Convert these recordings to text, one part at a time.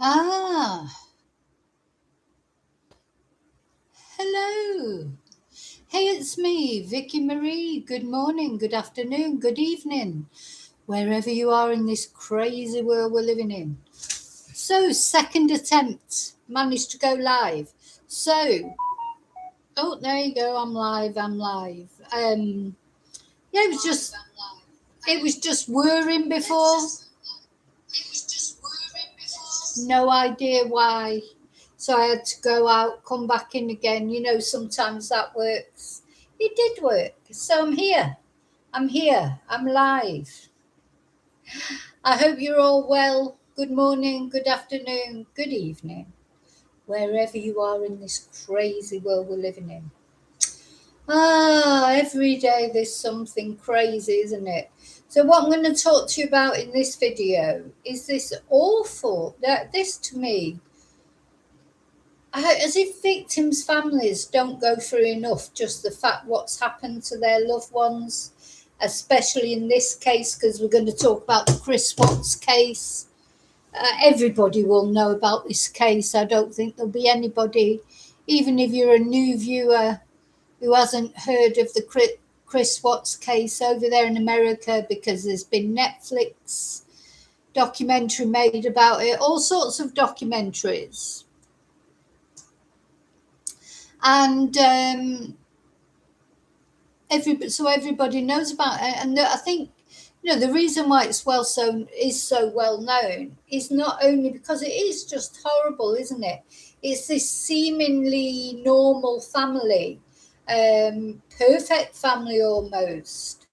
Ah, hello. Hey, it's me, Vicky Marie. Good morning, good afternoon, good evening, wherever you are in this crazy world we're living in. So, second attempt, managed to go live. So, oh, there you go. I'm live. I'm live. Yeah, it was just whirring before. No idea why. So I had to go out, come back in again. Sometimes that works. It did work. So I'm here. I'm here. I'm live. I hope you're all well. Good morning, good afternoon, good evening, wherever you are in this crazy world we're living in. Every day there's something crazy, isn't it? So what I'm going to talk to you about in this video is this awful, that this to me, as if victims' families don't go through enough just the fact what's happened to their loved ones, especially in this case, because we're going to talk about the Chris Watts case. Everybody will know about this case. I don't think there'll be anybody, even if you're a new viewer, who hasn't heard of the Chris Watts case over there in America, because there's been Netflix documentary made about it, all sorts of documentaries. And everybody knows about it. And I think the reason why it's so well known is not only because it is just horrible, isn't it? It's this seemingly normal family, perfect family almost.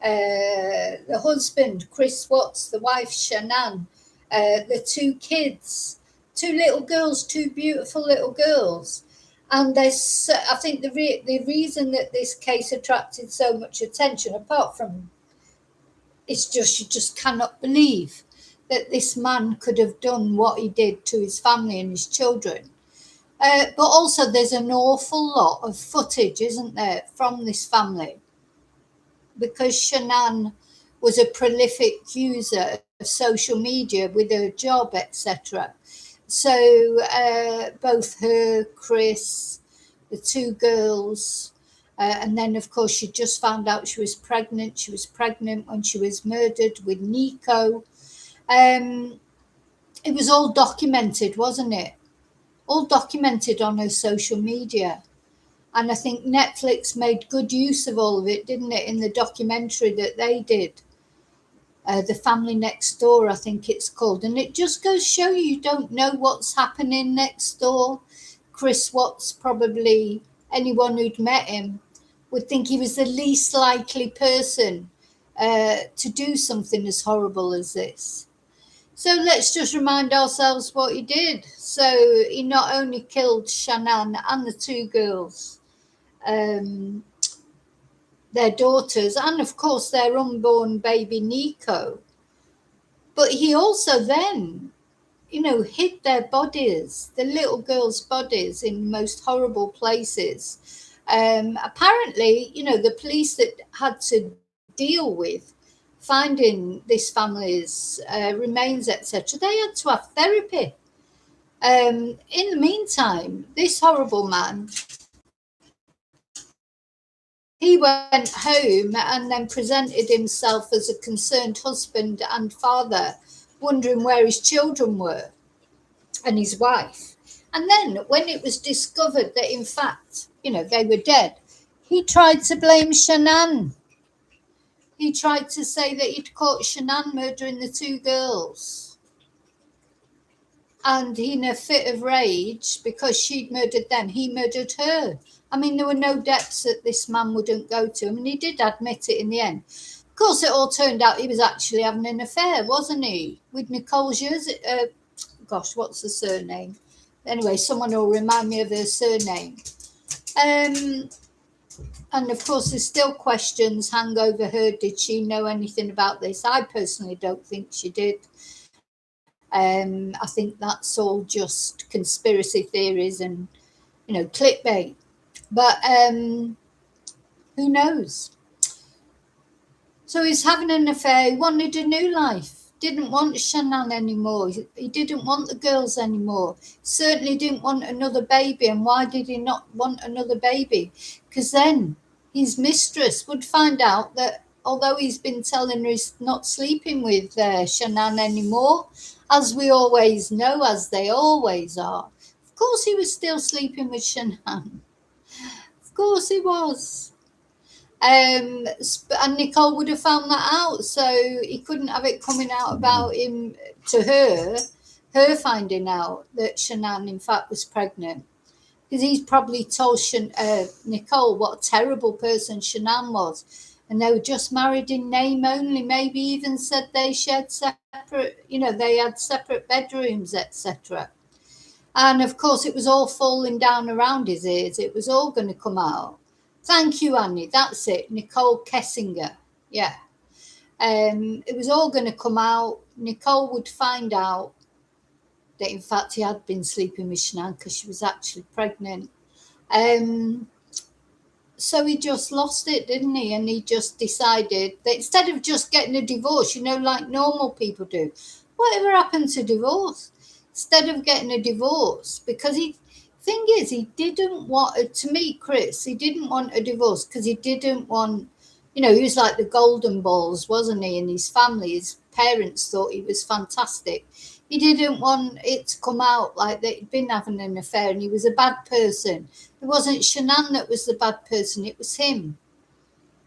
The husband, Chris Watts, the wife, Shannan, the two kids, two little girls, two beautiful little girls. And I think the reason that this case attracted so much attention, apart from it's just you just cannot believe that this man could have done what he did to his family and his children. But also there's an awful lot of footage, isn't there, from this family, because Shannan was a prolific user of social media with her job, etc. So both her, Chris, the two girls, and then of course she just found out she was pregnant. She was pregnant when she was murdered with Nico. It was all documented, wasn't it? All documented on her social media. And I think Netflix made good use of all of it, didn't it, in the documentary that they did. The Family Next Door, I think it's called. And it just goes to show you don't know what's happening next door. Chris Watts, probably anyone who'd met him would think he was the least likely person to do something as horrible as this. So let's just remind ourselves what he did. So he not only killed Shannan and the two girls, their daughters, and of course their unborn baby Nico, but he also then hid their bodies, the little girls' bodies, in most horrible places. Apparently the police that had to deal with finding this family's remains, etc., they had to have therapy. In the meantime, this horrible man, he went home and then presented himself as a concerned husband and father, wondering where his children were and his wife. And then when it was discovered that, in fact, they were dead, he tried to blame Shannan. He tried to say that he'd caught Shannan murdering the two girls. And in a fit of rage, because she'd murdered them, he murdered her. I mean, there were no depths that this man wouldn't go to. I mean, he did admit it in the end. Of course, it all turned out he was actually having an affair, wasn't he? With Nicole Jersey. Gosh, what's the surname? Anyway, someone will remind me of her surname. And of course, there's still questions hang over her. Did she know anything about this? I personally don't think she did. I think that's all just conspiracy theories and, clickbait. But who knows? So he's having an affair. He wanted a new life, didn't want Shannan anymore. He didn't want the girls anymore. Certainly didn't want another baby. And why did he not want another baby? Because then his mistress would find out that although he's been telling her he's not sleeping with Shannan anymore, as we always know, as they always are, of course he was still sleeping with Shannan. Of course he was. And Nicole would have found that out, so he couldn't have it coming out about him to her finding out that Shannan in fact was pregnant, because he's probably told Nicole what a terrible person Shannan was, and they were just married in name only. Maybe even said they shared separate, they had separate bedrooms, etc. And of course it was all falling down around his ears. It was all going to come out. Thank you, Annie. That's it. Nicole Kessinger. Yeah. It was all going to come out. Nicole would find out that, in fact, he had been sleeping with Shannan because she was actually pregnant. So he just lost it, didn't he? And he just decided that instead of just getting a divorce, like normal people do, whatever happened to divorce? Instead of getting a divorce, because thing is, he didn't want to meet Chris. He didn't want a divorce because he didn't want, he was like the golden balls, wasn't he? And his family, his parents thought he was fantastic. He didn't want it to come out like that he'd been having an affair and he was a bad person. It wasn't Shannan that was the bad person, it was him.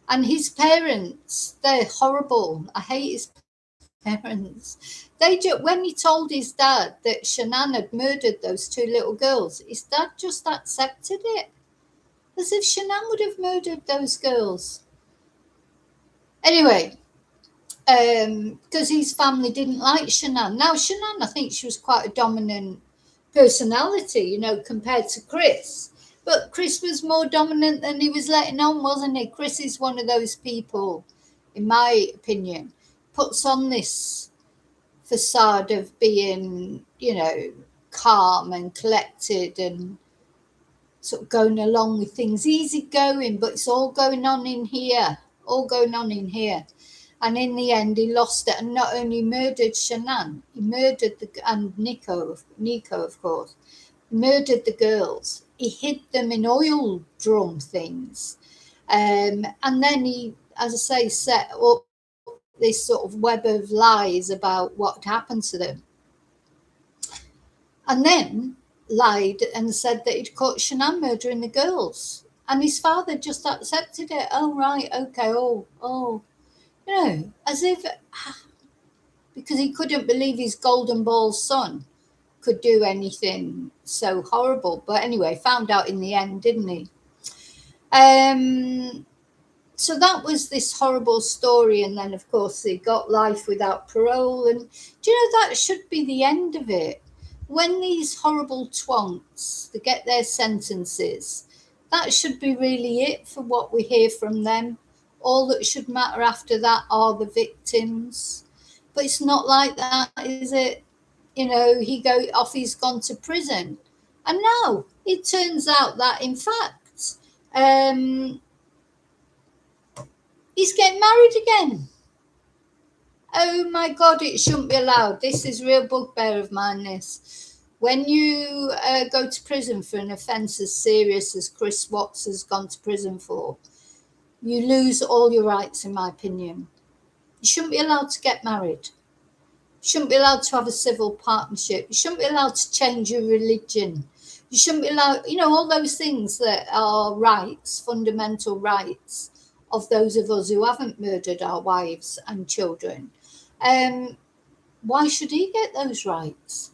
And his parents, they're horrible. I hate his parents. When he told his dad that Shannan had murdered those two little girls, his dad just accepted it, as if Shannan would have murdered those girls. Anyway, because his family didn't like Shannan. Now, Shannan, I think she was quite a dominant personality, compared to Chris. But Chris was more dominant than he was letting on, wasn't he? Chris is one of those people, in my opinion, puts on this facade of being, calm and collected and sort of going along with things, easy going, but it's all going on in here. And in the end, he lost it and not only murdered Shannan, he murdered and Nico, of course, murdered the girls. He hid them in oil drum things. And then he, as I say, set up this sort of web of lies about what happened to them. And then lied and said that he'd caught Shannan murdering the girls. And his father just accepted it. Oh, right, okay, as if, because he couldn't believe his golden ball son could do anything so horrible. But anyway, found out in the end, didn't he? So that was this horrible story. And then, of course, he got life without parole. And do you know, that should be the end of it. When these horrible twonks, they get their sentences, that should be really it for what we hear from them. All that should matter after that are the victims. But it's not like that, is it? He's gone to prison. And now it turns out that, in fact, he's getting married again. Oh my God, it shouldn't be allowed. This is real bugbear of mine, this. When you go to prison for an offence as serious as Chris Watts has gone to prison for, you lose all your rights, in my opinion. You shouldn't be allowed to get married. You shouldn't be allowed to have a civil partnership. You shouldn't be allowed to change your religion. You shouldn't be allowed, all those things that are rights, fundamental rights of those of us who haven't murdered our wives and children. Why should he get those rights?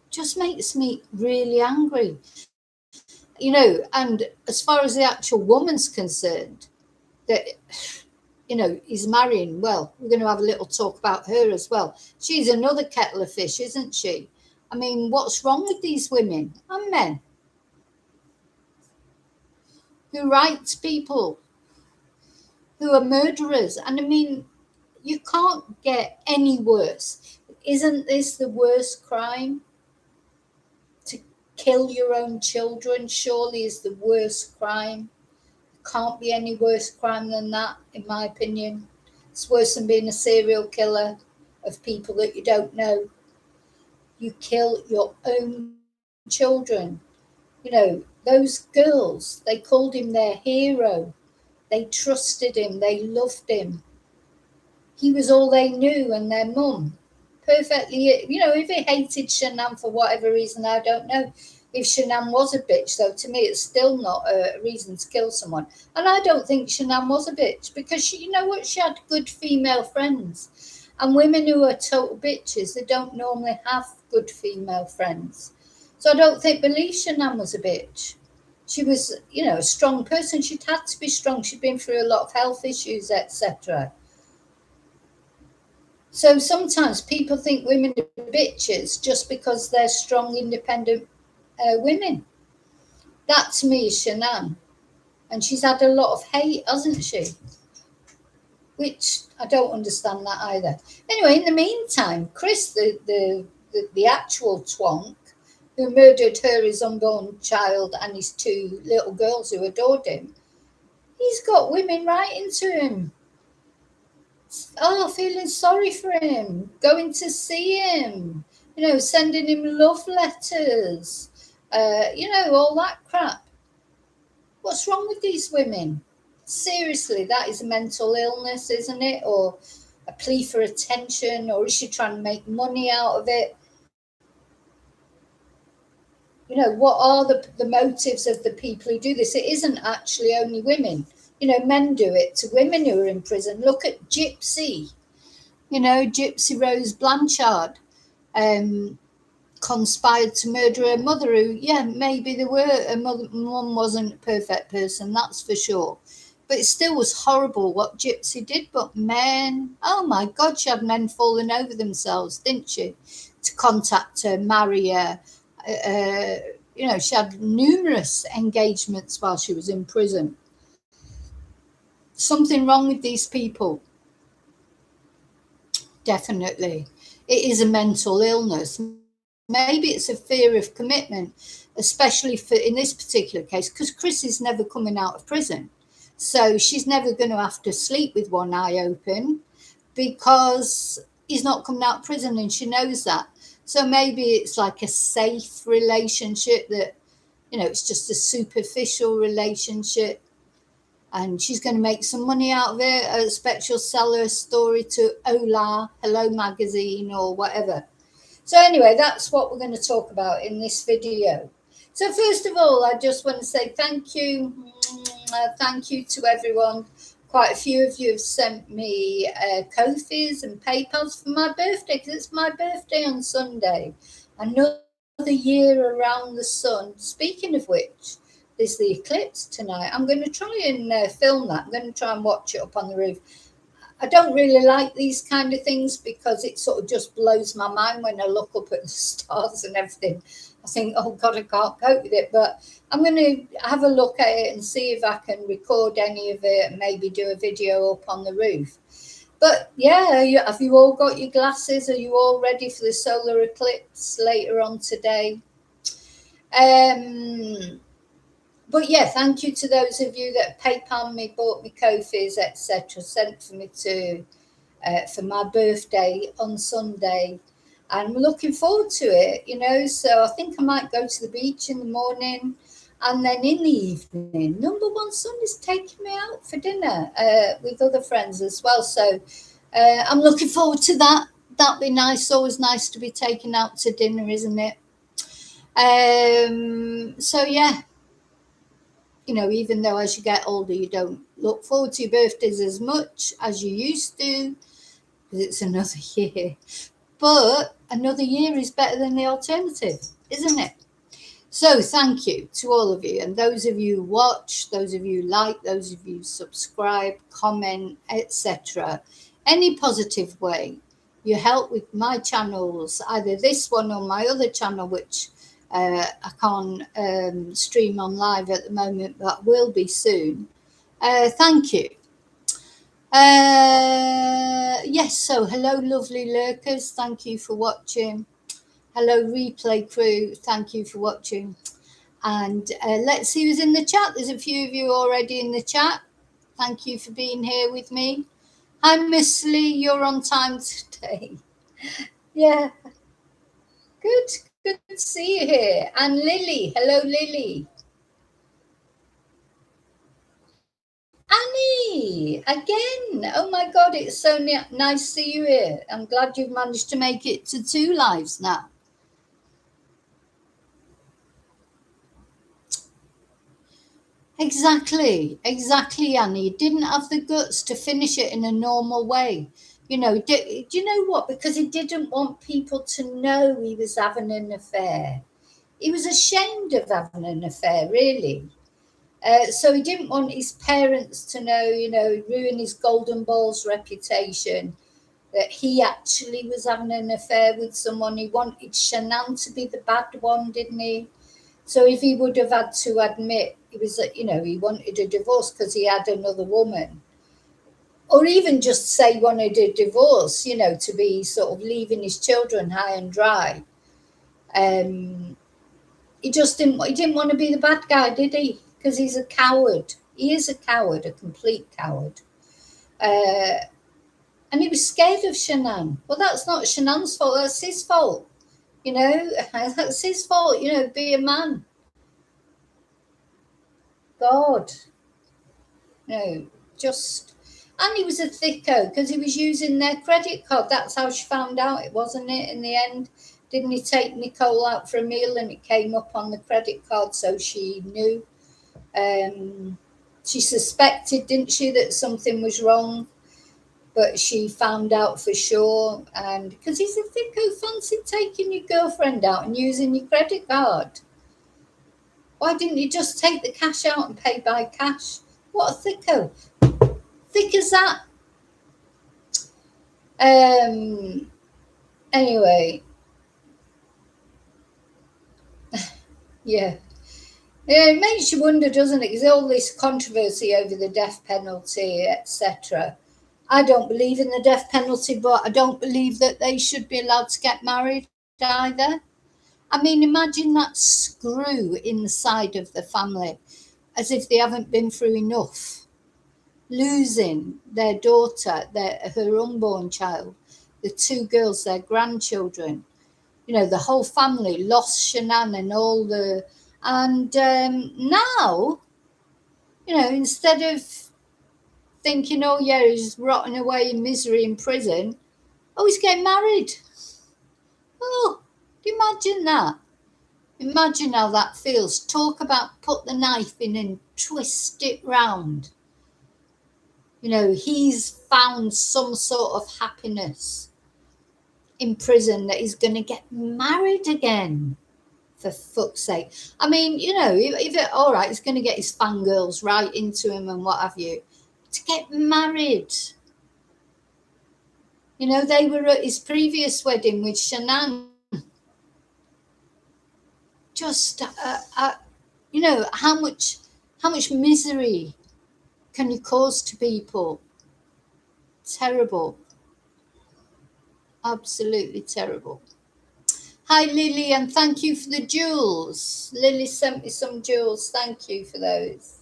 Just makes me really angry. And as far as the actual woman's concerned, that, he's marrying, well, we're going to have a little talk about her as well. She's another kettle of fish, isn't she? I mean, what's wrong with these women and men who write people who are murderers? And I mean, you can't get any worse. Isn't this the worst crime? To kill your own children surely is the worst crime. Can't be any worse crime than that, in my opinion. It's worse than being a serial killer. of people that you don't know. You kill your own children. You know, those girls, they called him their hero. They trusted him. They loved him. He was all they knew, and their mum. Perfectly, you know, if he hated Shannan for whatever reason, I don't know. If Shannan was a bitch, though, to me, it's still not a reason to kill someone. And I don't think Shannan was a bitch because, she, you know what, she had good female friends. And women who are total bitches, they don't normally have good female friends. So I don't believe Shannan was a bitch. She was, you know, a strong person. She'd had to be strong. She'd been through a lot of health issues, etc. So sometimes people think women are bitches just because they're strong, independent women. That to me is Shannan. And she's had a lot of hate, hasn't she? Which I don't understand that either. Anyway, in the meantime, Chris, the actual twonk, who murdered his unborn child and his two little girls who adored him, he's got women writing to him. Oh, feeling sorry for him, going to see him, you know, sending him love letters, you know, all that crap. What's wrong with these women? Seriously, that is a mental illness, isn't it? Or a plea for attention, or is she trying to make money out of it? You know, what are the motives of the people who do this? It isn't actually only women. You know, men do it to women who are in prison. Look at Gypsy. You know, Gypsy Rose Blanchard conspired to murder her mother, who, yeah, maybe her mum wasn't a perfect person, that's for sure. But it still was horrible what Gypsy did. But men, oh my God, she had men falling over themselves, didn't she? To contact her, marry her. You know, she had numerous engagements while she was in prison. Something wrong with these people. Definitely. It is a mental illness. Maybe it's a fear of commitment, especially for in this particular case, because Chris is never coming out of prison. So she's never going to have to sleep with one eye open because he's not coming out of prison, and she knows that. So maybe it's like a safe relationship that, you know, it's just a superficial relationship. And she's going to make some money out of it. I expect she'll sell her story to Hola, Hello Magazine or whatever. So anyway, that's what we're going to talk about in this video. So first of all, I just want to say thank you. Thank you to everyone. Quite a few of you have sent me Ko-fis and PayPals for my birthday, because it's my birthday on Sunday. Another year around the sun. Speaking of which, there's the eclipse tonight. I'm going to try and film that. I'm going to try and watch it up on the roof. I don't really like these kind of things because it sort of just blows my mind when I look up at the stars and everything. I think, oh God, I can't cope with it. But I'm going to have a look at it and see if I can record any of it and maybe do a video up on the roof. But yeah, have you all got your glasses? Are you all ready for the solar eclipse later on today? But yeah, thank you to those of you that PayPal me, bought me Ko-fis, etc., sent for me to for my birthday on Sunday. And I'm looking forward to it, you know. So I think I might go to the beach in the morning, and then in the evening, Number One Sun is taking me out for dinner with other friends as well. So I'm looking forward to that. That'd be nice. Always nice to be taken out to dinner, isn't it? So yeah. You know, even though as you get older, you don't look forward to your birthdays as much as you used to, because it's another year. But another year is better than the alternative, isn't it? So thank you to all of you. And those of you who watch, those of you who like, those of you who subscribe, comment, etc. Any positive way you help with my channels, either this one or my other channel, which I can't stream on live at the moment, but will be soon. Thank you. Yes, so hello, lovely lurkers. Thank you for watching. Hello, replay crew. Thank you for watching. And let's see who's in the chat. There's a few of you already in the chat. Thank you for being here with me. Hi, Miss Lee. You're on time today. Yeah, good. Good to see you here. And Lily. Hello, Lily. Annie, again. Oh my God, it's so nice to see you here. I'm glad you've managed to make it to 2 lives now. Exactly, Annie. Didn't have the guts to finish it in a normal way. Do you know what? Because he didn't want people to know he was having an affair. He was ashamed of having an affair, really. So he didn't want his parents to know, ruin his golden balls reputation, that he actually was having an affair with someone. He wanted Shannan to be the bad one, didn't he? So if he would have had to admit he was, he wanted a divorce because he had another woman, or even just say he wanted a divorce, to be sort of leaving his children high and dry. Um, he just didn't. He didn't want to be the bad guy, did he? Because he's a coward. He is a coward, a complete coward. Uh, and he was scared of Shannan. Well, that's not Shannan's fault. That's his fault. That's his fault. Be a man. God, no, just. And he was a thicko because he was using their credit card. That's how she found out, it wasn't it? In the end, didn't he take Nicole out for a meal and it came up on the credit card, so she knew. She suspected, didn't she, that something was wrong, but she found out for sure. And because he's a thicko, fancy taking your girlfriend out and using your credit card. Why didn't you just take the cash out and pay by cash? What a thicko. Thick as that. Anyway, yeah. Yeah, it makes you wonder, doesn't it? Because all this controversy over the death penalty, etc. I don't believe in the death penalty, but I don't believe that they should be allowed to get married either. I mean, imagine that screw in the side of the family, as if they haven't been through enough. Losing their daughter, her unborn child, the two girls, their grandchildren. The whole family lost Shannan and all the. And now, instead of thinking, oh, yeah, he's rotting away in misery in prison, oh, he's getting married. Oh, do you imagine that? Imagine how that feels. Talk about put the knife in and twist it round. He's found some sort of happiness in prison that he's going to get married again. For fuck's sake. I mean, if it, all right, he's going to get his fangirls right into him and what have you. To get married. They were at his previous wedding with Shannan. Just, how much misery can you cause to people? Terrible. Absolutely terrible. Hi, Lily, and thank you for the jewels. Lily sent me some jewels. Thank you for those.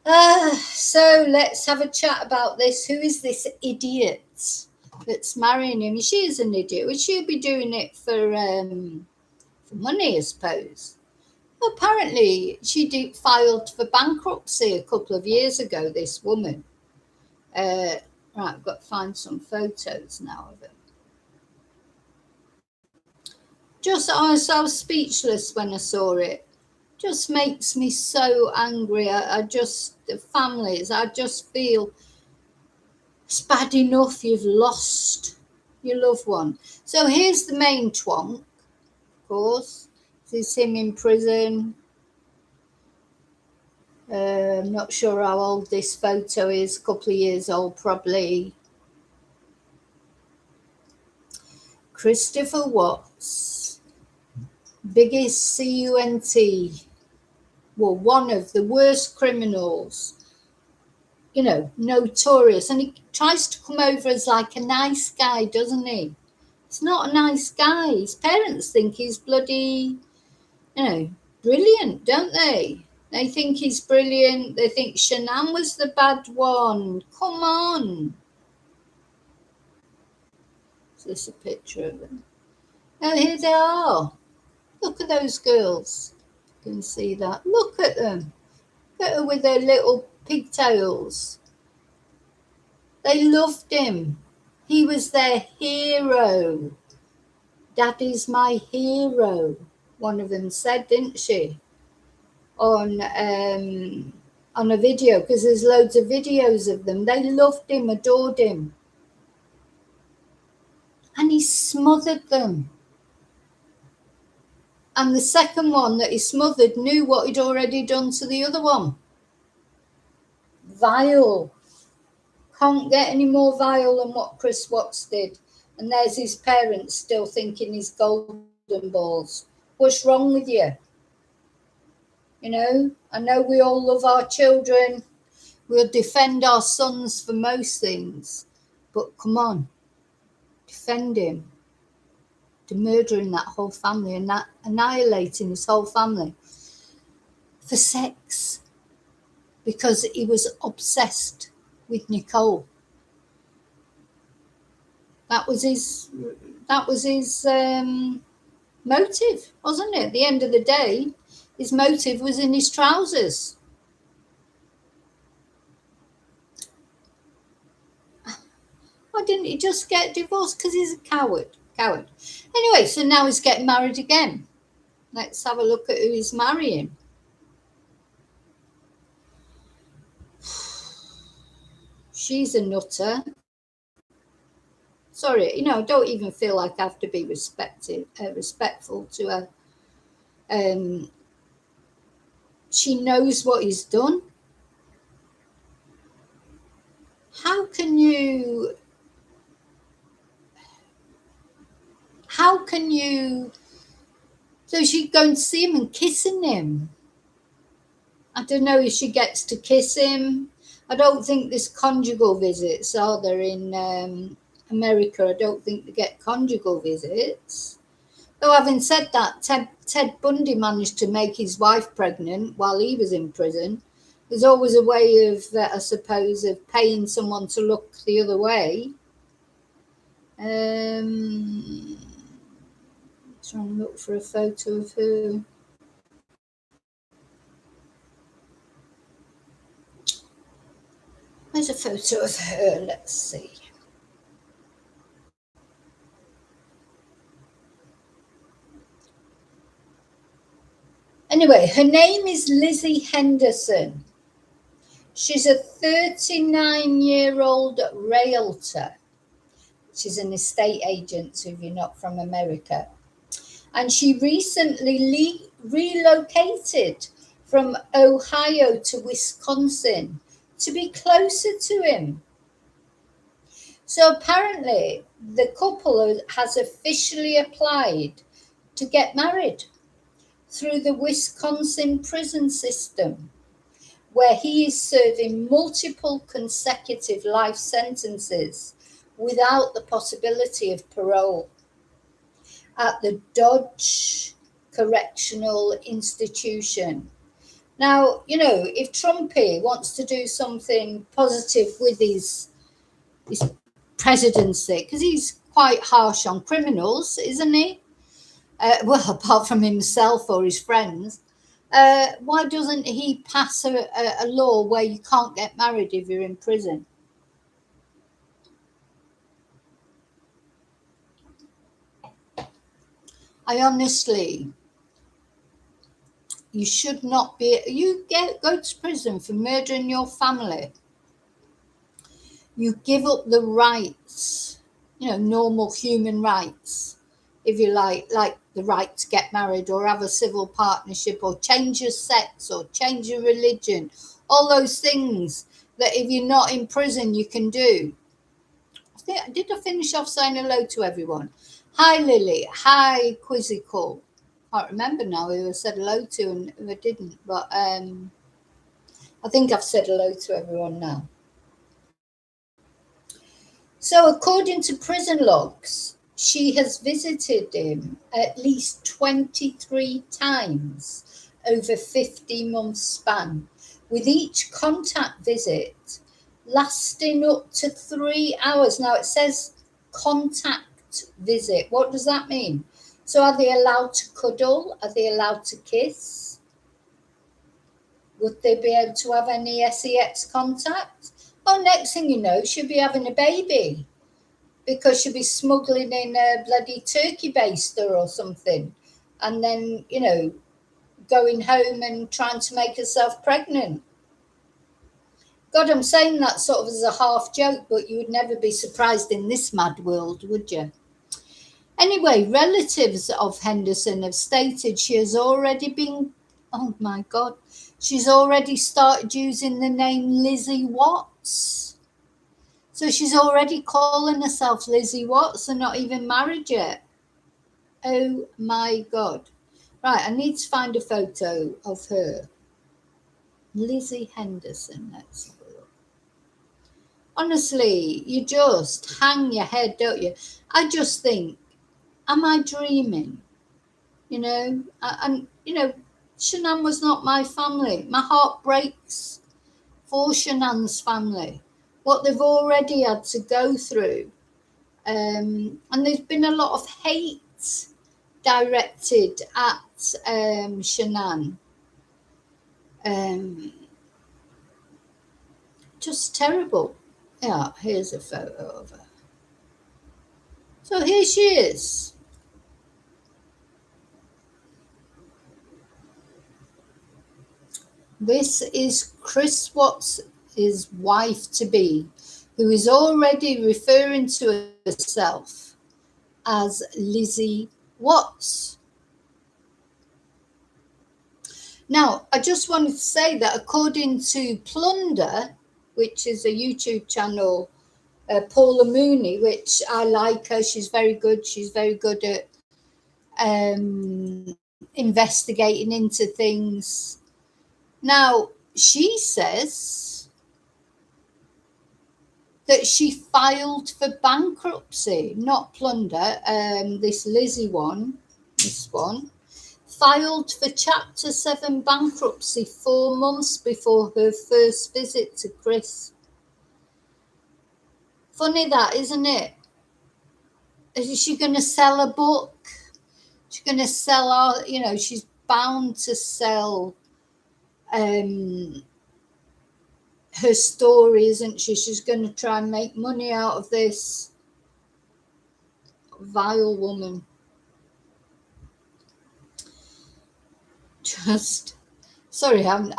So let's have a chat about this. Who is this idiot that's marrying him? She is an idiot. Well, she'll be doing it for money, I suppose. Well, apparently, she filed for bankruptcy a couple of years ago, this woman. Right, I've got to find some photos now of it. I was speechless when I saw it. Just makes me so angry. The families, I just feel it's bad enough you've lost your loved one. So here's the main twonk, of course. This is him in prison. I'm not sure how old this photo is, a couple of years old probably. Christopher Watts, biggest CUNT, well, one of the worst criminals, notorious. And he tries to come over as like a nice guy, doesn't he? He's not a nice guy. His parents think he's bloody, brilliant, don't they? They think he's brilliant. They think Shannan was the bad one. Come on. Is this a picture of them? Oh, here they are. Look at those girls. You can see that. Look at them. Look at her with their little pigtails. They loved him. He was their hero. Daddy's my hero, one of them said, didn't she? On a video, because there's loads of videos of them. They loved him, adored him. And he smothered them. And the second one that he smothered knew what he'd already done to the other one. Vile. Can't get any more vile than what Chris Watts did. And there's his parents still thinking he's golden balls. What's wrong with you? You know, I know we all love our children. We'll defend our sons for most things. But come on, defend him. To murdering that whole family and that annihilating his whole family for sex. Because he was obsessed with Nicole. That was his motive, wasn't it? At the end of the day, his motive was in his trousers. Why didn't he just get divorced? Because he's a coward. Anyway, so now he's getting married again. Let's have a look at who he's marrying. She's a nutter. Sorry, you know, I don't even feel like I have to be respectful to her. She knows what he's done. How can you so she's going to see him and kissing him? I don't know if she gets to kiss him. I don't think there's conjugal visits, are there, in America? I don't think they get conjugal visits. Though having said that, Ted Bundy managed to make his wife pregnant while he was in prison. There's always a way of, I suppose, of paying someone to look the other way. Trying to look for a photo of her. There's a photo of her, let's see. Anyway, her name is Lizzy Henderson. She's a 39-year-old realtor. She's an estate agent, if you're not from America. And she recently relocated from Ohio to Wisconsin to be closer to him. So apparently the couple has officially applied to get married through the Wisconsin prison system, where he is serving multiple consecutive life sentences without the possibility of parole at the Dodge Correctional Institution. Now, you know, if Trumpy wants to do something positive with his presidency, because he's quite harsh on criminals, isn't he? Well, apart from himself or his friends, why doesn't he pass a law where you can't get married if you're in prison? I honestly, you should not be. Go to prison for murdering your family. You give up the rights, you know, normal human rights, if you like the right to get married or have a civil partnership or change your sex or change your religion, all those things that if you're not in prison you can do. Did I finish off saying hello to everyone? Hi Lily, hi Quizzical. I can't remember now who I said hello to and who I didn't, but I think I've said hello to everyone now. So according to prison logs, she has visited him at least 23 times over 50-month span, with each contact visit lasting up to 3 hours. Now it says contact visit. What does that mean? So are they allowed to cuddle? Are they allowed to kiss? Would they be able to have any sex contact? Oh, next thing you know, she'll be having a baby because she'll be smuggling in a bloody turkey baster or something, and then, going home and trying to make herself pregnant. God, I'm saying that sort of as a half joke, but you would never be surprised in this mad world, would you? Anyway, relatives of Henderson have stated she has already been, oh my God, she's already started using the name Lizzy Watts. So she's already calling herself Lizzy Watts and not even married yet. Oh my God. Right, I need to find a photo of her. Lizzy Henderson, let's have a look. Honestly, you just hang your head, don't you? I just think, am I dreaming? And Shannan was not my family. My heart breaks for Shannan's family, what they've already had to go through. And there's been a lot of hate directed at Shannan. Just terrible. Yeah, here's a photo of her. So here she is. This is Chris Watts' wife-to-be, who is already referring to herself as Lizzy Watts. Now, I just wanted to say that according to Plunder, which is a YouTube channel, Paula Mooney, which I like her, she's very good. She's very good at investigating into things. Now, she says that she filed for bankruptcy, not Plunder, this Lizzy one, filed for Chapter 7 bankruptcy 4 months before her first visit to Chris. Funny that, isn't it? Is she going to sell a book? She's going to sell, she's bound to sell her story, isn't she? She's going to try and make money out of this. Vile woman. Sorry, I'm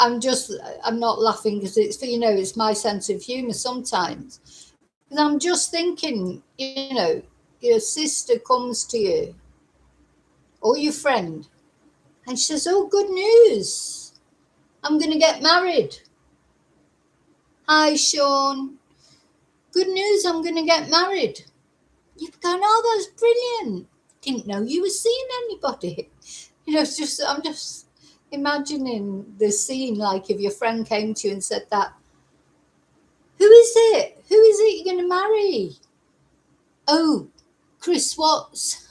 not laughing because it's my sense of humor sometimes. And I'm just thinking, your sister comes to you or your friend and she says, oh, good news, I'm going to get married. Hi, Sean. Good news, I'm going to get married. You're going, oh, that's brilliant. Didn't know you were seeing anybody. I'm just imagining the scene, like if your friend came to you and said that. Who is it? Who is it you're going to marry? Oh, Chris Watts.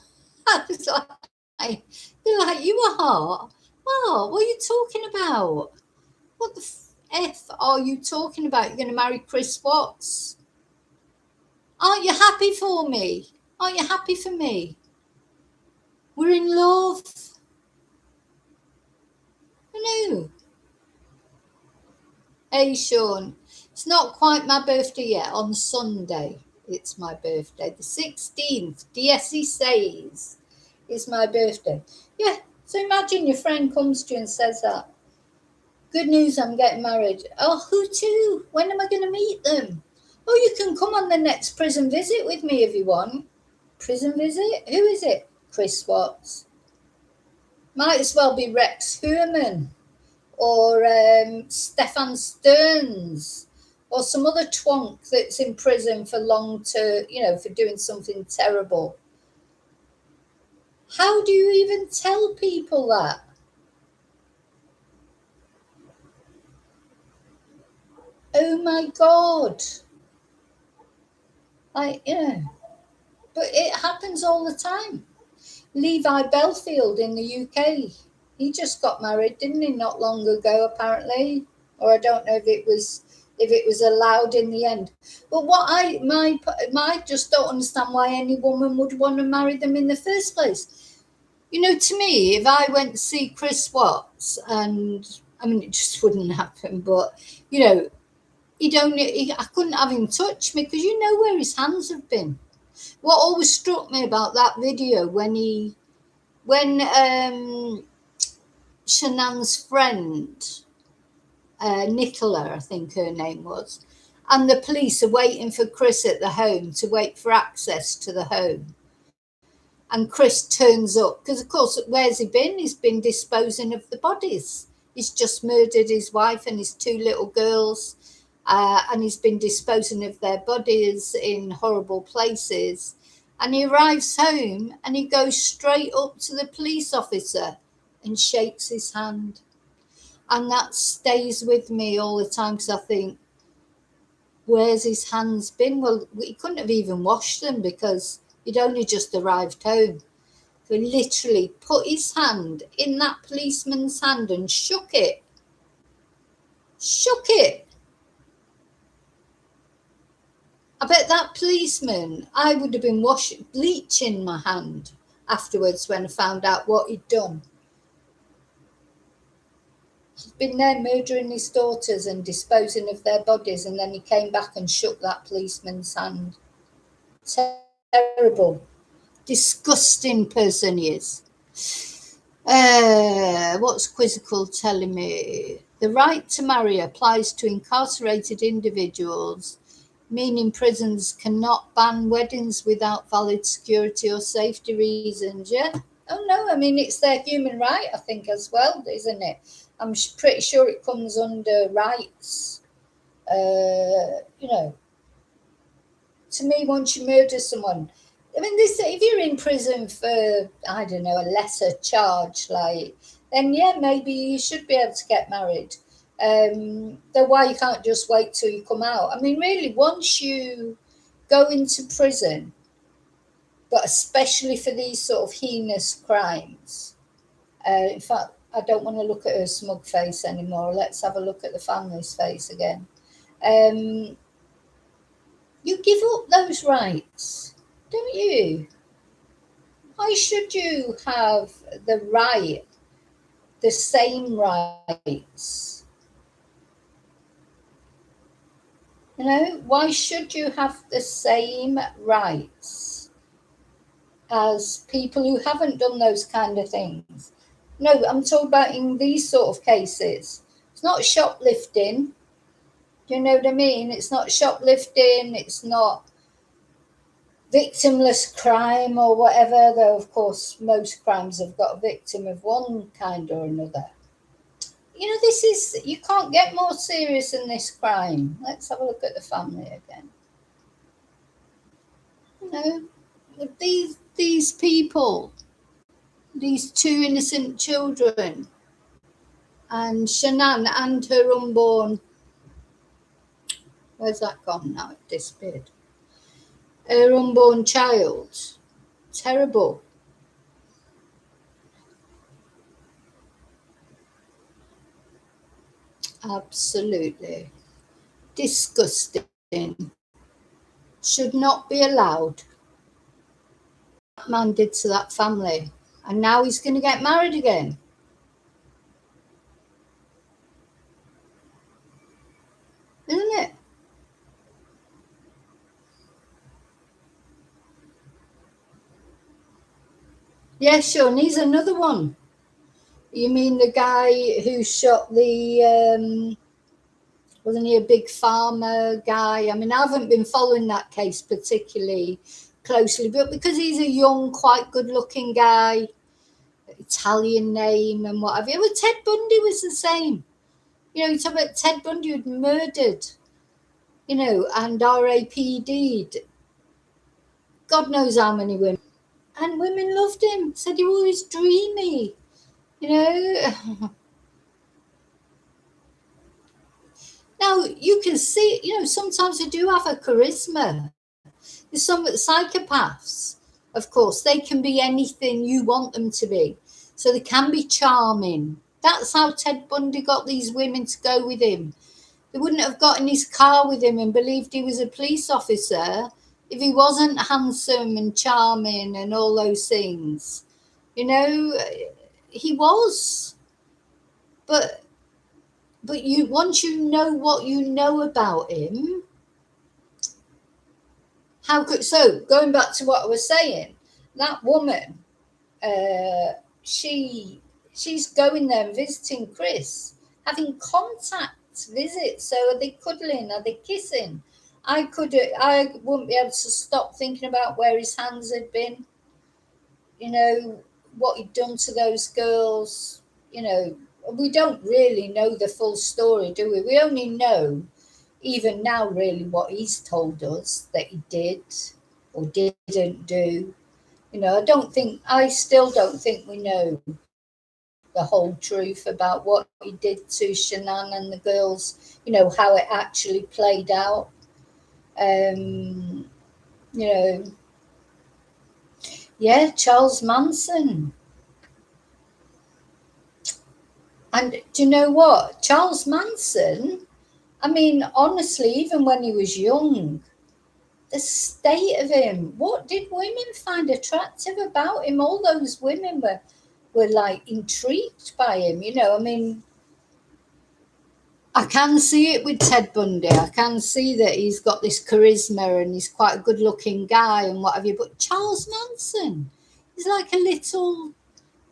It's like, you're like, you are? What are you talking about? What the F are you talking about? You're going to marry Chris Watts? Aren't you happy for me? Aren't you happy for me? We're in love. I know. Hey, Sean. It's not quite my birthday yet. On Sunday, it's my birthday. The 16th, DSE says, is my birthday. Yeah, so imagine your friend comes to you and says that. Good news, I'm getting married. Oh, who to? When am I going to meet them? Oh, you can come on the next prison visit with me if you want. Prison visit? Who is it? Chris Watts. Might as well be Rex Herman or Stefan Stearns or some other twonk that's in prison for for doing something terrible. How do you even tell people that? Oh my God. But it happens all the time. Levi Belfield in the UK, he just got married, didn't he, not long ago, apparently? Or I don't know if it was if it was allowed in the end. But what I just don't understand why any woman would want to marry them in the first place. To me, if I went to see Chris Watts, and I mean, it just wouldn't happen, but I couldn't have him touch me, because where his hands have been. What always struck me about that video, when Shannan's friend, Nicola, I think her name was, and the police are waiting for Chris at the home to wait for access to the home. And Chris turns up, because, of course, where's he been? He's been disposing of the bodies. He's just murdered his wife and his 2 little girls, and he's been disposing of their bodies in horrible places. And he arrives home and he goes straight up to the police officer and shakes his hand. And that stays with me all the time, because I think, where's his hands been? Well, he couldn't have even washed them, because he'd only just arrived home. So he literally put his hand in that policeman's hand and shook it. Shook it. I bet that policeman, I would have been bleaching my hand afterwards when I found out what he'd done. He'd been there murdering his daughters and disposing of their bodies, and then he came back and shook that policeman's hand. Terrible. Disgusting person he is. What's Quizzical telling me? The right to marry applies to incarcerated individuals, meaning prisons cannot ban weddings without valid security or safety reasons. Yeah. Oh no, I mean, it's their human right, I think, as well, isn't it? I'm pretty sure it comes under rights. To me, once you murder someone, I mean, if you're in prison for, I don't know, a lesser charge, then yeah, maybe you should be able to get married. Then why you can't just wait till you come out? I mean, really, once you go into prison, but especially for these sort of heinous crimes, in fact, I don't want to look at her smug face anymore. Let's have a look at the family's face again. You give up those rights, don't you? Why should you have the same rights? Why should you have the same rights as people who haven't done those kind of things? No, I'm talking about in these sort of cases. It's not shoplifting. Do you know what I mean? It's not shoplifting. It's not victimless crime or whatever, though, of course, most crimes have got a victim of one kind or another. You can't get more serious than this crime. Let's have a look at the family again. These people, these 2 innocent children, and Shannan and her unborn, where's that gone now? It disappeared. Her unborn child. Terrible. Absolutely disgusting. Should not be allowed. That man did to that family, and now he's going to get married again. Isn't it? Yeah, Sean, he's another one. You mean the guy who shot the, wasn't he a big farmer guy? I mean, I haven't been following that case particularly closely, but because he's a young, quite good-looking guy, Italian name and what have you. Well, Ted Bundy was the same. You talk about Ted Bundy who'd murdered, and RAPD'd God knows how many women. And women loved him, said he was always dreamy. Now, you can see, sometimes they do have a charisma. There's some psychopaths, of course, they can be anything you want them to be. So they can be charming. That's how Ted Bundy got these women to go with him. They wouldn't have got in his car with him and believed he was a police officer if he wasn't handsome and charming and all those things. You know, he was. But you, once you know what you know about him, how could, so going back to what I was saying, that woman, she's going there and visiting Chris, having contact visits. So are they cuddling? Are they kissing? I wouldn't be able to stop thinking about where his hands had been. You know what he'd done to those girls. You know, we don't really know the full story, do we? We only know, even now, really, what he's told us that he did or didn't do. You know, I still don't think we know the whole truth about what he did to Shannan and the girls, you know, how it actually played out. You know, yeah, Charles Manson. And do you know what? Charles Manson, I mean, honestly, even when he was young, the state of him, what did women find attractive about him? All those women were like intrigued by him, you know. I mean, I can see it with Ted Bundy. I can see that he's got this charisma and he's quite a good looking guy and what have you. But Charles Manson, he's like a little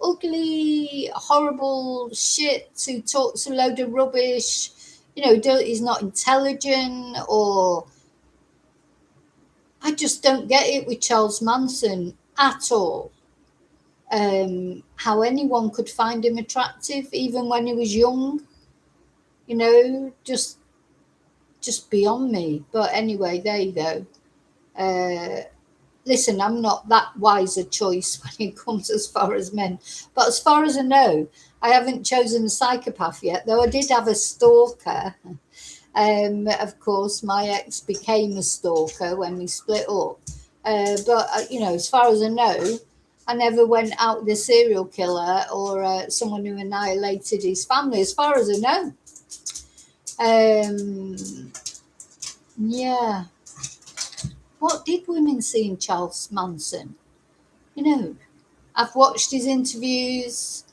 ugly, horrible shit who talks a load of rubbish. You know, he's not intelligent, or I just don't get it with Charles Manson at all. How anyone could find him attractive, even when he was young, you know, just beyond me. But anyway, there you go. Listen, I'm not that wise a choice when it comes as far as men. But as far as I know, I haven't chosen a psychopath yet, though I did have a stalker. Of course, my ex became a stalker when we split up. You know, as far as I know, I never went out with a serial killer or someone who annihilated his family, as far as I know. Yeah. What did women see in Charles Manson? You know, I've watched his interviews.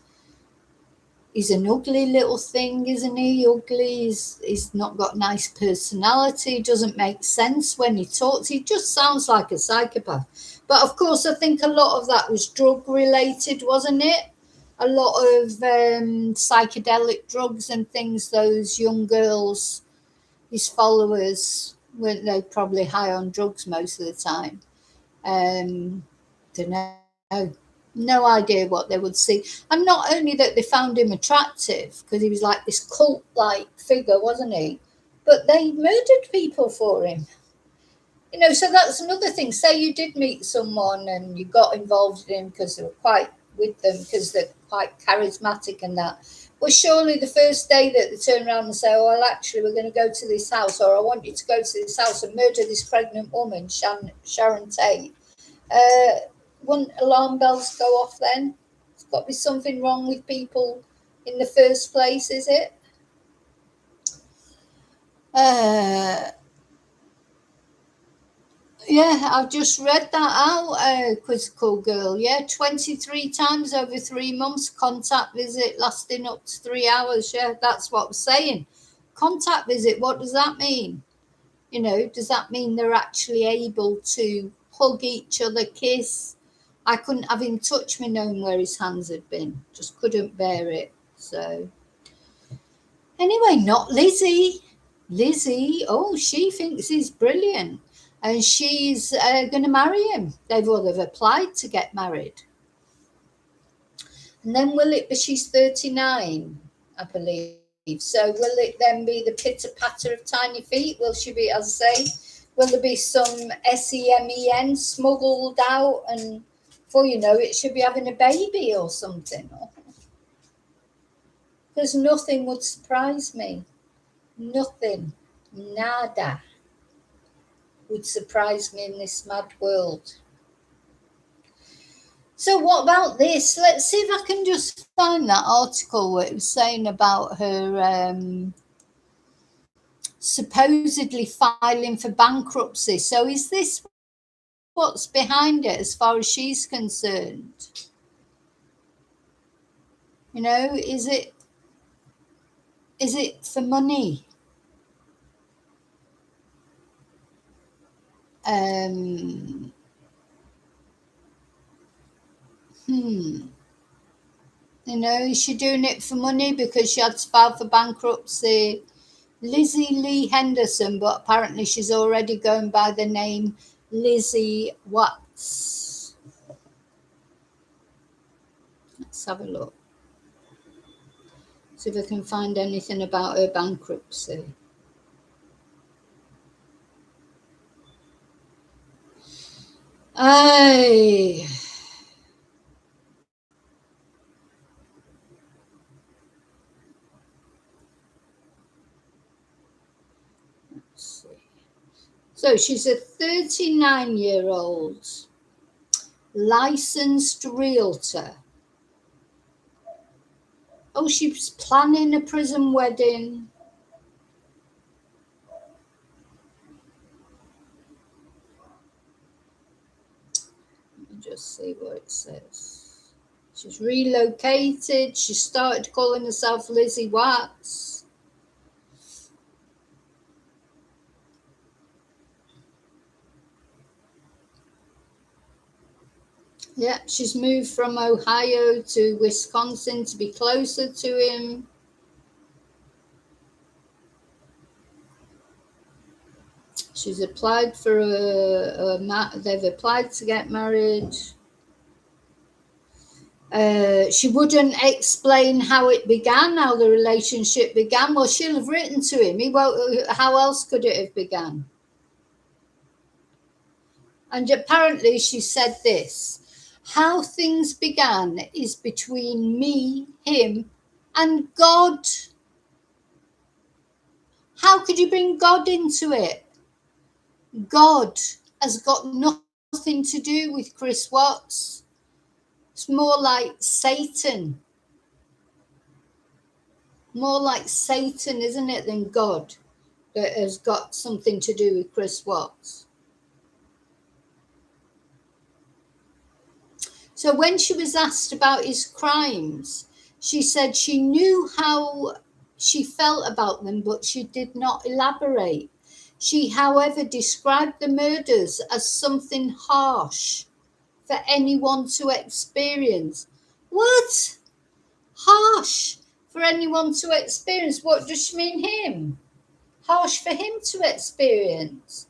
He's an ugly little thing, isn't he? Ugly. He's not got nice personality. Doesn't make sense when he talks. He just sounds like a psychopath. But of course, I think a lot of that was drug related, wasn't it? A lot of psychedelic drugs and things. Those young girls, his followers, weren't they probably high on drugs most of the time? Don't know. No idea what they would see. And not only that they found him attractive, because he was like this cult like figure, wasn't he? But they murdered people for him. You know, so that's another thing. Say you did meet someone and you got involved in him because they were quite with them, because they're quite charismatic and that. Well, surely the first day that they turn around and say, oh, well, actually, we're going to go to this house, or I want you to go to this house and murder this pregnant woman, Sharon Tate. Wouldn't alarm bells go off then? There's got to be something wrong with people in the first place, is it? Yeah, I've just read that out, Quizzical Girl. Yeah, 23 times over 3 months, contact visit lasting up to 3 hours. Yeah, that's what I'm saying. Contact visit, what does that mean? You know, does that mean they're actually able to hug each other, kiss? I couldn't have him touch me knowing where his hands had been. Just couldn't bear it. So, anyway, not Lizzy. Lizzy, oh, she thinks he's brilliant. And she's going to marry him. They've applied to get married. And then she's 39, I believe. So will it then be the pitter patter of tiny feet? Will she be, as I say, will there be some SEMEN smuggled out, and before you know it, she'll be having a baby or something? Because nothing would surprise me. Nothing. Nada would surprise me in this mad world. So what about this? Let's see if I can just find that article where it was saying about her supposedly filing for bankruptcy. So is this what's behind it as far as she's concerned? You know, is it for money? You know, is she doing it for money because she had to file for bankruptcy? Lizzy Lee Henderson, but apparently she's already going by the name Lizzy Watts. Let's have a look. See if I can find anything about her bankruptcy. Aye. Let's see. So she's a 39-year-old licensed realtor. Oh, she's planning a prison wedding. Let me just see what it says. She's relocated. She started calling herself Lizzy Watts. Yeah, she's moved from Ohio to Wisconsin to be closer to him. She's applied for they've applied to get married. She wouldn't explain how it began, how the relationship began. Well, she'll have written to him. How else could it have begun? And apparently she said this: how things began is between me, him, and God. How could you bring God into it? God has got nothing to do with Chris Watts. It's more like Satan. More like Satan, isn't it, than God, that has got something to do with Chris Watts. So when she was asked about his crimes, she said she knew how she felt about them, but she did not elaborate. She, however, described the murders as something harsh for anyone to experience. What? Harsh for anyone to experience? What does she mean, him? Harsh for him to experience?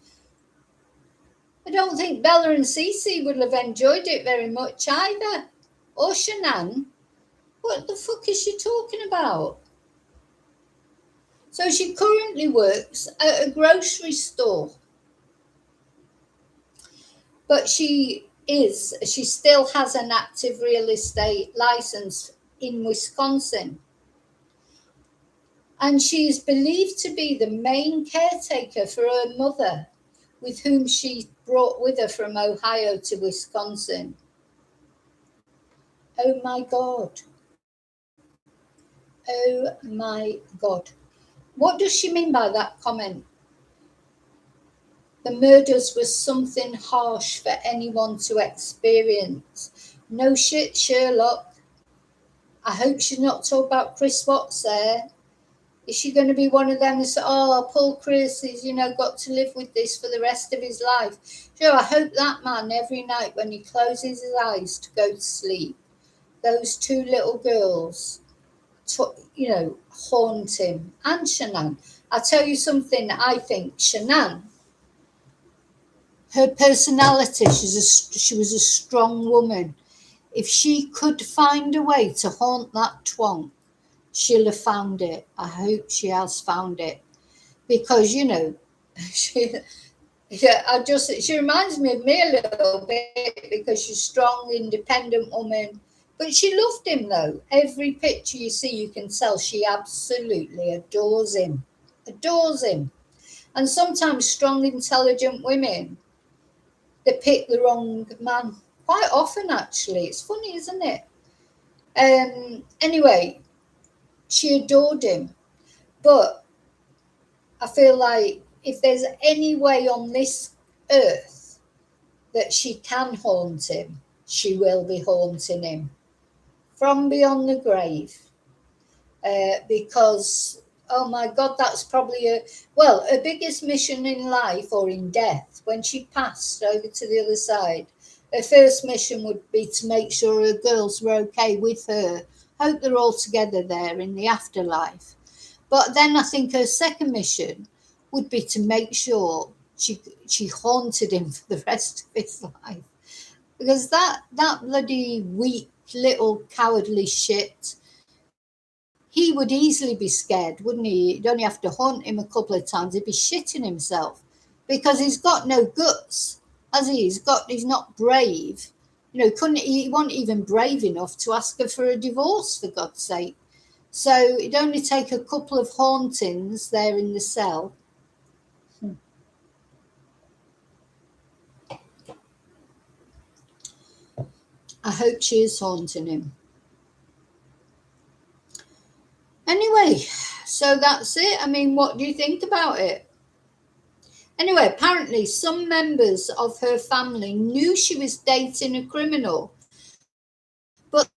I don't think Bella and Cece would have enjoyed it very much either. Or Shannan. What the fuck is she talking about? So she currently works at a grocery store. But she still has an active real estate license in Wisconsin. And she is believed to be the main caretaker for her mother, with whom she brought with her from Ohio to Wisconsin. Oh my God. Oh my God. What does she mean by that comment? The murders was something harsh for anyone to experience. No shit, Sherlock. I hope she's not talking about Chris Watts there. Is she going to be one of them that say, oh, poor Chris is, got to live with this for the rest of his life? Sure, I hope that man every night when he closes his eyes to go to sleep, those two little girls, haunt him. And Shannan. I'll tell you something, I think Shannan, her personality, she was a strong woman. If she could find a way to haunt that twonk, she'll have found it. I hope she has found it. Because, she reminds me of me a little bit because she's a strong, independent woman. But she loved him, though. Every picture you see, you can tell she absolutely adores him. Adores him. And sometimes strong, intelligent women, they pick the wrong man. Quite often, actually. It's funny, isn't it? Anyway, she adored him. But I feel like if there's any way on this earth that she can haunt him, she will be haunting him from beyond the grave. Because, oh my God, that's probably her biggest mission in life or in death, when she passed over to the other side, her first mission would be to make sure her girls were okay with her. Hope they're all together there in the afterlife. But then I think her second mission would be to make sure she haunted him for the rest of his life. Because that bloody weak little cowardly shit, he would easily be scared, wouldn't he? You'd only have to haunt him a couple of times. He'd be shitting himself because he's got no guts, has he? He's not brave. You know, he wasn't even brave enough to ask her for a divorce, for God's sake. So it'd only take a couple of hauntings there in the cell. I hope she is haunting him. Anyway, so that's it. I mean, what do you think about it? Anyway, apparently some members of her family knew she was dating a criminal, but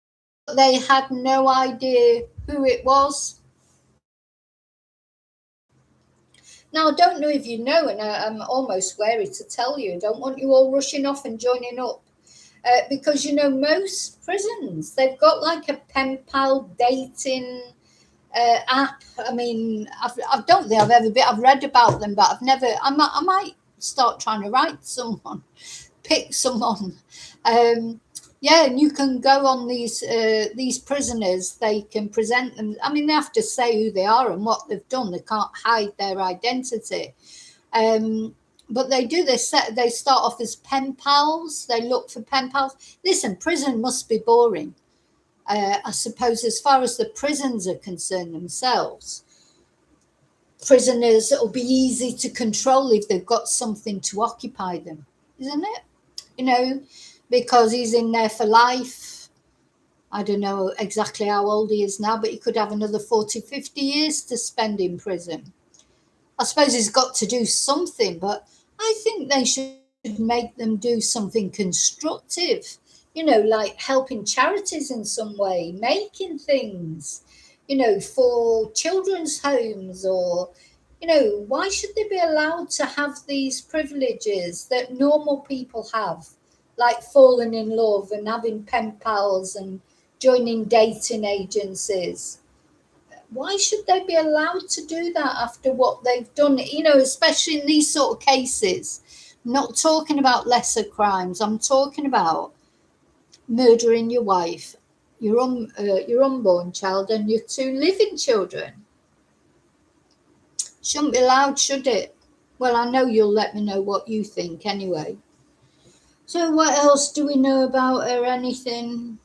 they had no idea who it was. Now, I don't know if you know, and I'm almost wary to tell you. I don't want you all rushing off and joining up. Because, you know, most prisons, they've got like a pen pal dating app. I mean, I don't think I've ever been, I've read about them, but I've never, I might start trying to write someone, pick someone. Yeah, and you can go on these prisoners, they can present them. I mean, they have to say who they are and what they've done. They can't hide their identity. But they do, they start off as pen pals. They look for pen pals. Listen, prison must be boring. I suppose as far as the prisons are concerned themselves, prisoners, it'll be easy to control if they've got something to occupy them, isn't it? You know, because he's in there for life. I don't know exactly how old he is now, but he could have another 40, 50 years to spend in prison. I suppose he's got to do something, but I think they should make them do something constructive, you know, like helping charities in some way, making things, you know, for children's homes, or, you know, why should they be allowed to have these privileges that normal people have, like falling in love and having pen pals and joining dating agencies? Why should they be allowed to do that after what they've done? You know, especially in these sort of cases. I'm not talking about lesser crimes. I'm talking about murdering your wife, your unborn child, and your two living children. Shouldn't be allowed, should it? Well, I know you'll let me know what you think anyway. So what else do we know about her? Anything?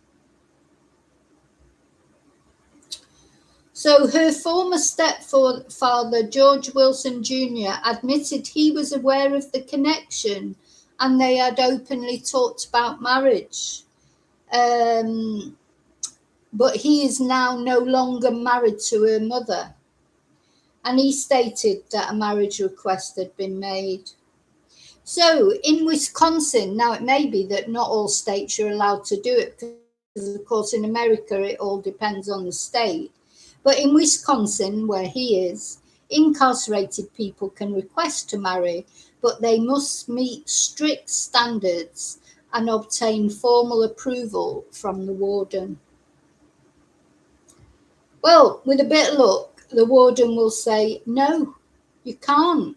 So her former stepfather, George Wilson Jr., admitted he was aware of the connection and they had openly talked about marriage. But he is now no longer married to her mother. And he stated that a marriage request had been made. So in Wisconsin, now it may be that not all states are allowed to do it, because of course in America it all depends on the state. But in Wisconsin, where he is, incarcerated people can request to marry, but they must meet strict standards and obtain formal approval from the warden. Well, with a bit of luck, the warden will say, no, you can't.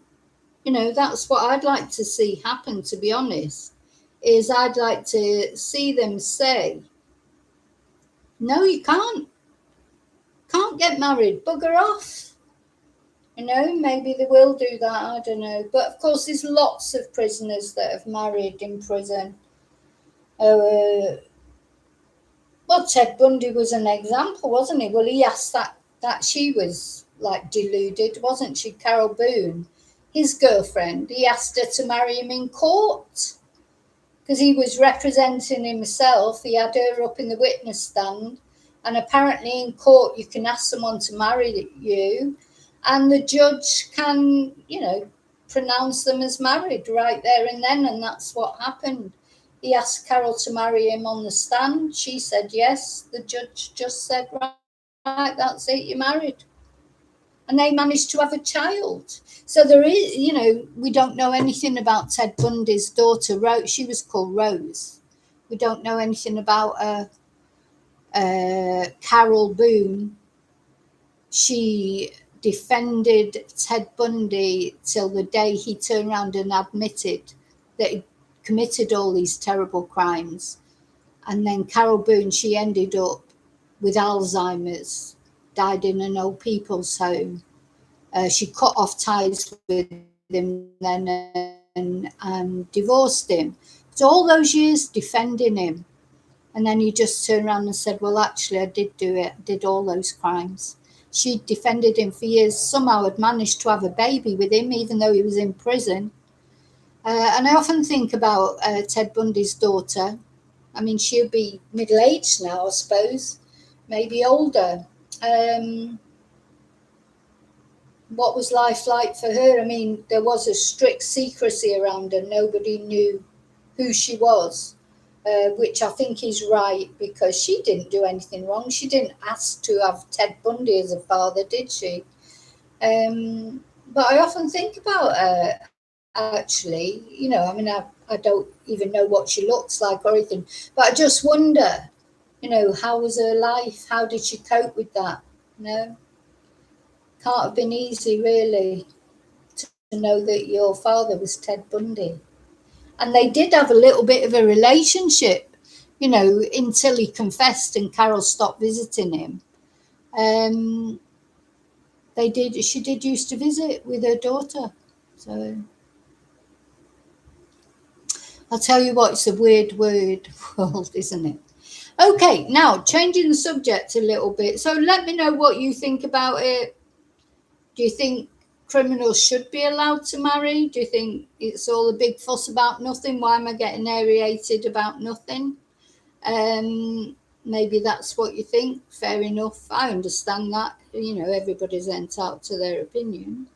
You know, that's what I'd like to see happen, to be honest, is I'd like to see them say, no, you can't get married, bugger off. You know, maybe they will do that, I don't know. But of course, there's lots of prisoners that have married in prison. Well, Ted Bundy was an example, wasn't he? Well, he asked that she was like deluded, wasn't she? Carol Boone, his girlfriend, he asked her to marry him in court because he was representing himself. He had her up in the witness stand, and apparently in court you can ask someone to marry you. and the judge can, you know, pronounce them as married right there and then, and that's what happened. He asked Carol to marry him on the stand. She said yes. The judge just said, right, that's it, you're married. And they managed to have a child. So there is, you know, we don't know anything about Ted Bundy's daughter, Rose. She was called Rose. We don't know anything about Carol Boone. She defended Ted Bundy till the day he turned around and admitted that he committed all these terrible crimes. And then Carol Boone, she ended up with Alzheimer's, died in an old people's home. She cut off ties with him then and divorced him. So all those years defending him. And then he just turned around and said, well, actually, I did do it. I did all those crimes. She defended him for years, somehow had managed to have a baby with him, even though he was in prison. And I often think about Ted Bundy's daughter. I mean, she'll be middle-aged now, I suppose, maybe older. What was life like for her? I mean, there was a strict secrecy around her. Nobody knew who she was, which I think is right, because she didn't do anything wrong. She didn't ask to have Ted Bundy as a father, did she? But I often think about her, actually. You know, I mean, I don't even know what she looks like or anything, but I just wonder, you know, how was her life? How did she cope with that? You know? Can't have been easy, really, to know that your father was Ted Bundy. And they did have a little bit of a relationship, you know, until he confessed and Carol stopped visiting him. She did used to visit with her daughter. So I'll tell you what, it's a weird world, isn't it? Okay, now changing the subject a little bit. So let me know what you think about it. Do you think criminals should be allowed to marry? Do you think it's all a big fuss about nothing? Why am I getting aerated about nothing? Maybe that's what you think. Fair enough. I understand that. You know, everybody's entitled to their opinion.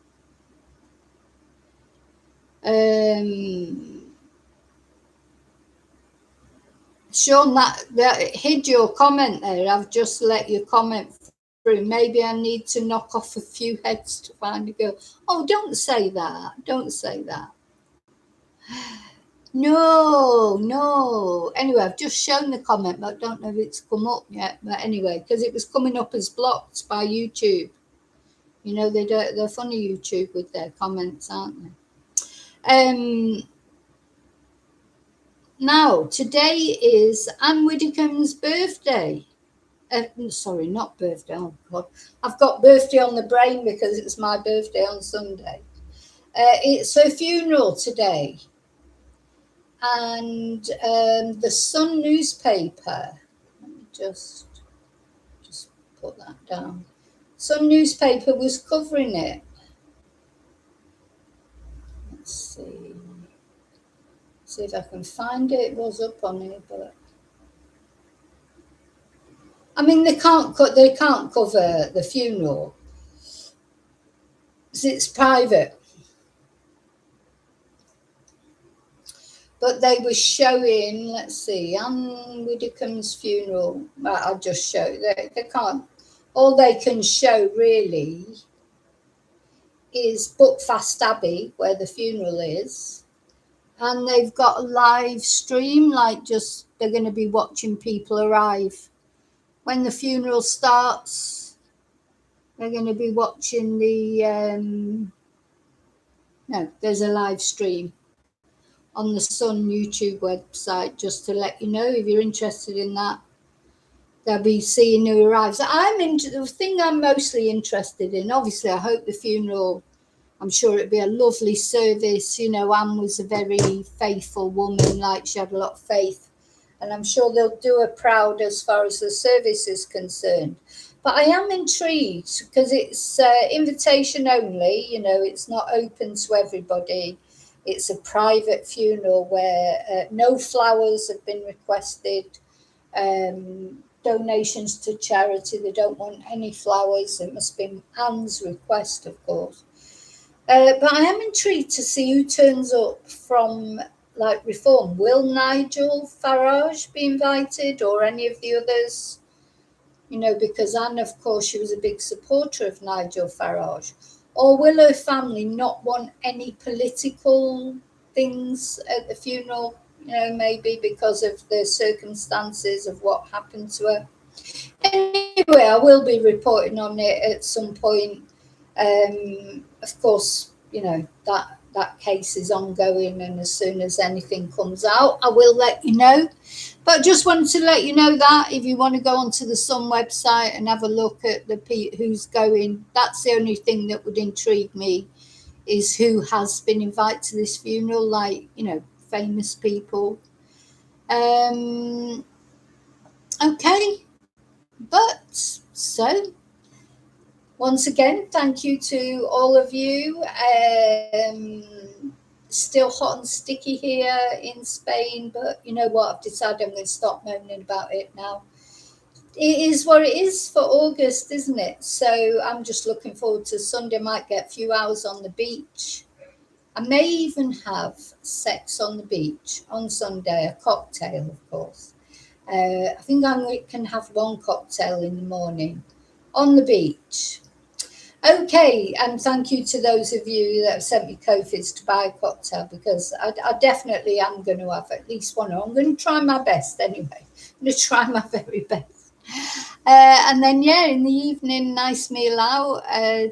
Sean, that hid your comment there. I've just let your comment through. Maybe I need to knock off a few heads to find a girl. Oh, don't say that. Don't say that. No. Anyway, I've just shown the comment, but I don't know if it's come up yet. But anyway, because it was coming up as blocked by YouTube. You know, they're funny, YouTube, with their comments, aren't they? Now, today is Anne Widdecombe's birthday. Sorry, not birthday. Oh, God. I've got birthday on the brain because it's my birthday on Sunday. It's her funeral today. And the Sun newspaper, let me just put that down. Sun newspaper was covering it. Let's see if I can find it. It was up on it, but I mean, they can't cover the funeral because it's private. But they were showing, let's see, Anne Widdecombe's funeral. I'll just show. They can't. All they can show really is Buckfast Abbey, where the funeral is. And they've got a live stream, like just they're going to be watching people arrive. When the funeral starts, they're going to be watching there's a live stream on the Sun YouTube website, just to let you know if you're interested in that. They'll be seeing who arrives. The thing I'm mostly interested in, obviously, I hope the funeral, I'm sure it'd be a lovely service. You know, Anne was a very faithful woman, like she had a lot of faith. And I'm sure they'll do her proud as far as the service is concerned. But I am intrigued because it's invitation only, you know, it's not open to everybody. It's a private funeral where no flowers have been requested. donations to charity. They don't want any flowers. It must be Anne's request, of course. But I am intrigued to see who turns up from like Reform. Will Nigel Farage be invited, or any of the others? You know, because Anne, of course, she was a big supporter of Nigel Farage. Or will her family not want any political things at the funeral? You know, maybe because of the circumstances of what happened to her. Anyway, I will be reporting on it at some point. Of course, you know, that case is ongoing, and as soon as anything comes out, I will let you know. But just wanted to let you know that if you want to go onto the Sun website and have a look at who's going, that's the only thing that would intrigue me, is who has been invited to this funeral, like, you know, famous people. Okay, but so once again, thank you to all of you. Still hot and sticky here in Spain, but you know what? I've decided I'm going to stop moaning about it now. It is what it is for August, isn't it? So I'm just looking forward to Sunday. I might get a few hours on the beach. I may even have sex on the beach on Sunday, a cocktail, of course. I think I can have one cocktail in the morning on the beach. Okay, and thank you to those of you that have sent me codes to buy a cocktail, because I definitely am going to have at least one. I'm going to try my best anyway. I'm going to try my very best. And then, yeah, in the evening, nice meal out,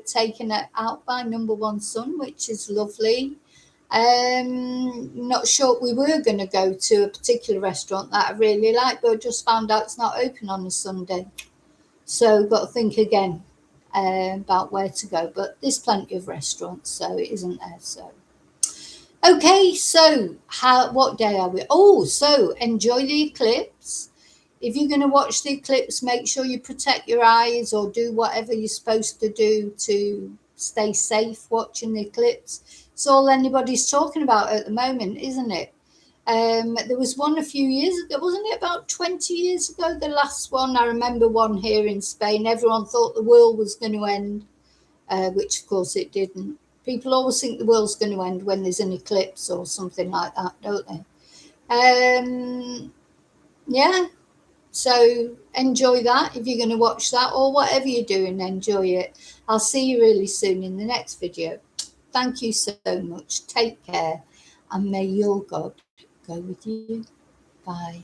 taken out by number one son, which is lovely. Not sure, we were going to go to a particular restaurant that I really like, but I just found out it's not open on a Sunday. So got to think again about where to go, but there's plenty of restaurants, so it isn't there. So okay, so what day are we? Oh, so enjoy the eclipse. If you're going to watch the eclipse, make sure you protect your eyes, or do whatever you're supposed to do to stay safe watching the eclipse. It's all anybody's talking about at the moment, isn't it? There was one a few years ago, wasn't it about 20 years ago, the last one? I remember one here in Spain. Everyone thought the world was going to end, which of course it didn't. People always think the world's going to end when there's an eclipse or something like that, don't they? Yeah, so enjoy that if you're going to watch that, or whatever you're doing, enjoy it. I'll see you really soon in the next video. Thank you so much. Take care, and may your God go with you. Bye.